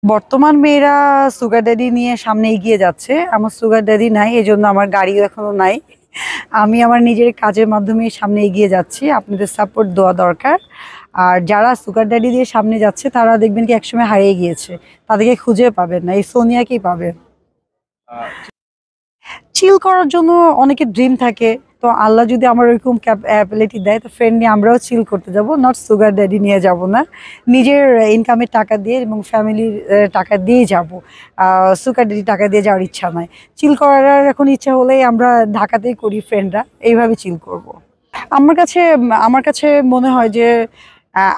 বর্তমান মেয়েরা sugar daddy নিয়ে সামনে এগিয়ে যাচ্ছে। আমার সুগার ড্যাডি নাই, এজন্য আমার গাড়িও এখনো নাই। আমি আমার নিজের কাজের মাধ্যমে সামনে এগিয়ে যাচ্ছি। আপনাদের সাপোর্ট দেওয়া দরকার। আর যারা সুগার ড্যাডি দিয়ে সামনে যাচ্ছে তারা দেখবেন কি একসময় হারিয়ে গিয়েছে, তাদেরকে খুঁজে পাবেন না, এই সোনিয়াকেই পাবেন। চিল করার জন্য অনেকের ড্রিম থাকে, তো আল্লাহ যদি আমার ওইরকম ক্যাপাবিলিটি দেয় তো ফ্রেন্ড নিয়ে আমরাও চিল করতে যাব, নট সুগার ড্যাডি নিয়ে যাব না। নিজের ইনকামের টাকা দিয়ে এবং ফ্যামিলির টাকা দিয়ে যাব। সুগার ড্যাডি টাকা দিয়ে যাওয়ার ইচ্ছা নয়। চিল করার এখন ইচ্ছা হলেই আমরা ঢাকাতেই করি, ফ্রেন্ডরা এইভাবে চিল করব। আমার কাছে মনে হয় যে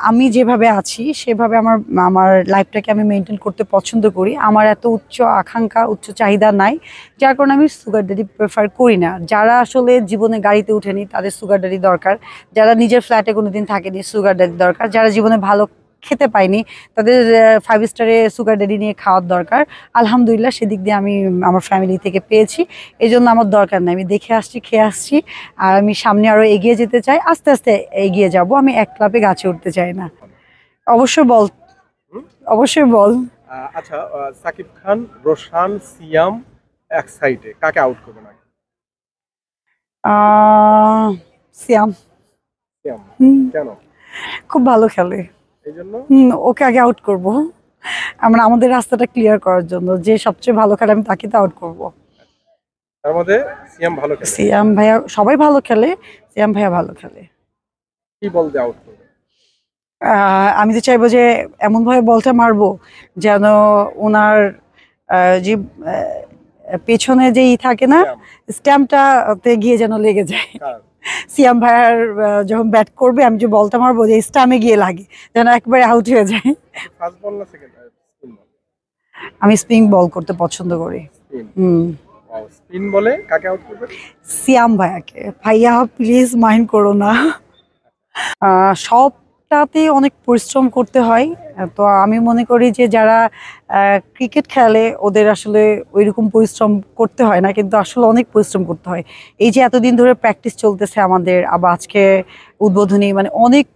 আমি যেভাবে আছি সেভাবে আমার আমার লাইফটাকে আমি মেনটেন করতে পছন্দ করি। আমার এত উচ্চ আকাঙ্ক্ষা, উচ্চ চাহিদা নাই, যার কারণে আমি সুগার ড্যাডি প্রেফার করি না। যারা আসলে জীবনে গাড়িতে উঠেনি তাদের সুগার ড্যাডি দরকার, যারা নিজের ফ্ল্যাটে কোনোদিন থাকেনি সুগার ড্যাডি দরকার, যারা জীবনে ভালো খেতে পায়নি তাদের 5 স্টারে সুগার ড্যাডি নিয়ে খাওয়ার দরকার। আলহামদুলিল্লাহ সেদিক দিয়ে আমি আমার ফ্যামিলি থেকে পেয়েছি, এই জন্য আমার দরকার নেই। আমি দেখে আসছি, খেয়ে আসছি, আর আমি সামনে আরো এগিয়ে যেতে চাই, আস্তে আস্তে এগিয়ে যাব। আমি এক ক্লাবে গাছে উঠতে চাই না। অবশ্যই বল, অবশ্যই বল। আচ্ছা, সাকিব খান, রোশান, সিয়াম এক সাইডে, কাকে আউট করবেন আগে? সিয়াম। সিয়াম হুম, কেন? খুব ভালো খেলে, এই জন্য ওকে আগে আউট করব। আমরা আমাদের রাস্তাটা ক্লিয়ার করার জন্য, যে সবচেয়ে ভালো খেলে আমি তাকে তো আউট করব। তার মধ্যে সিয়াম ভালো খেলে, সিয়াম ভাইয়া, সবাই ভালো খেলে, সিয়াম ভাইয়া ভালো খেলে। কি বল দিয়ে আউট করবে? আমি তো চাইবো যে এমন ভাবে বলটা মারবো যেন ওনার যে পেছনে যে থাকে না, স্ট্যাম্পটাতে গিয়ে যেন লেগে যায়। সিয়াম ভাইয়ার যখন ব্যাট করবে আমি যে বলটা মারবো যে স্টামে গিয়ে লাগে, যেন একবারে আউট হয়ে যায়। ফার্স্ট বল না সেকেন্ড স্পিন বল? আমি স্পিন বল করতে পছন্দ করি। স্পিন বলে কাকে আউট করবে? সিয়াম ভাইয়াকে। ভাইয়া প্লিজ মাইন্ড করো না। সবটাতে অনেক পরিশ্রম করতে হয়। তো আমি মনে করি যে যারা ক্রিকেট খেলে ওদের আসলে ওইরকম পরিশ্রম করতে হয় না, কিন্তু আসলে অনেক পরিশ্রম করতে হয়। এই যে এতদিন ধরে প্র্যাকটিস চলতেছে আমাদের, আবার আজকে উদ্বোধনী, মানে অনেক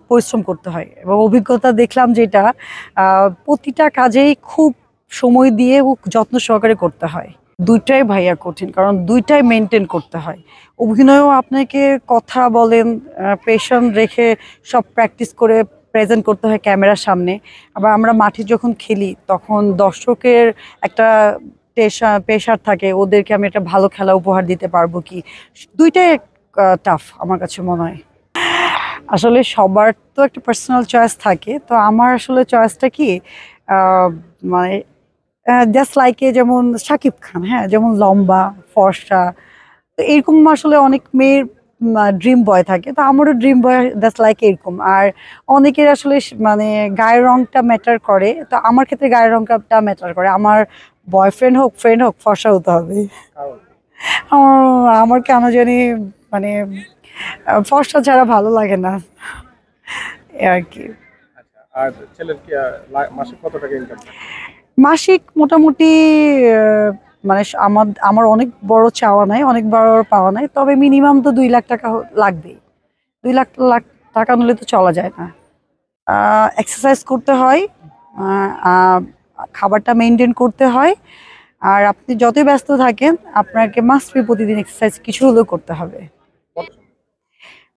পরিশ্রম করতে হয়। এবং অভিজ্ঞতা দেখলাম যেটা প্রতিটা কাজেই খুব সময় দিয়ে ও যত্ন সহকারে করতে হয়। দুইটাই ভাইয়া কঠিন, কারণ দুইটাই মেনটেন করতে হয়। অভিনয়ও আপনাকে কথা বলেন, পেশেন্স রেখে সব প্র্যাকটিস করে প্রেজেন্ট করতে হয় ক্যামেরার সামনে। আবার আমরা মাঠে যখন খেলি তখন দর্শকের একটা প্রেশার থাকে, ওদেরকে আমি একটা ভালো খেলা উপহার দিতে পারবো কি। দুইটাই টাফ আমার কাছে মনে হয়। আসলে সবার তো একটা পার্সোনাল চয়েস থাকে, তো আমার আসলে চয়েসটা কি, মানে জাস্ট লাইক যেমন শাকিব খান, হ্যাঁ, যেমন লম্বা, ফর্সা, তো এরকম আসলে অনেক মেয়ের ড্রিম বয় থাকে, তো আমারও ড্রিম বয় জাস্ট লাইক এরকম। আর অনেকের আসলে মানে গায়ের রংটা ম্যাটার করে, তো আমার ক্ষেত্রে গায়ের রংটা ম্যাটার করে। আমার বয়ফ্রেন্ড হোক, ফ্রেন্ড হোক, ফর্সা হতে হবে। আমার আমার কেন জানি মানে ফর্সা ছাড়া ভালো লাগে না, আর কি। আচ্ছা, আর ছেলের কি মাসে কত টাকা ইনকাম? মাসিক মোটামুটি মানে আমার আমার অনেক বড় চাওয়া নাই, অনেক বড় পাওয়া নাই, তবে মিনিমাম তো 2 লাখ টাকা লাগবেই। 2 লাখ টাকা নিলে তো চলা যায় না। এক্সারসাইজ করতে হয়, খাবারটা মেনটেন করতে হয়, আর আপনি যতই ব্যস্ত থাকেন আপনাকে মাস্ট বি প্রতিদিন এক্সারসাইজ কিছু হলেও করতে হবে।